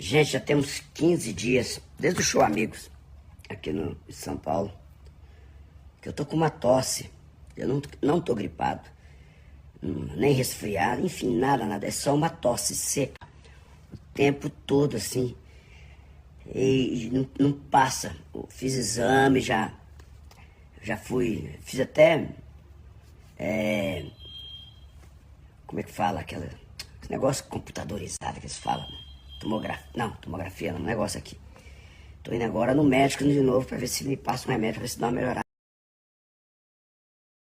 Gente, já tem uns 15 dias, desde o show Amigos, aqui no em São Paulo, que eu tô com uma tosse. Eu não tô gripado, nem resfriado, enfim, nada. É só uma tosse seca. O tempo todo, assim. E não passa. Eu fiz exame, já fui, fiz até, como é que fala, esse negócio computadorizado que eles falam, tomografia não, um negócio aqui. Tô indo agora no médico de novo pra ver se me passa um remédio, pra ver se dá uma melhorada.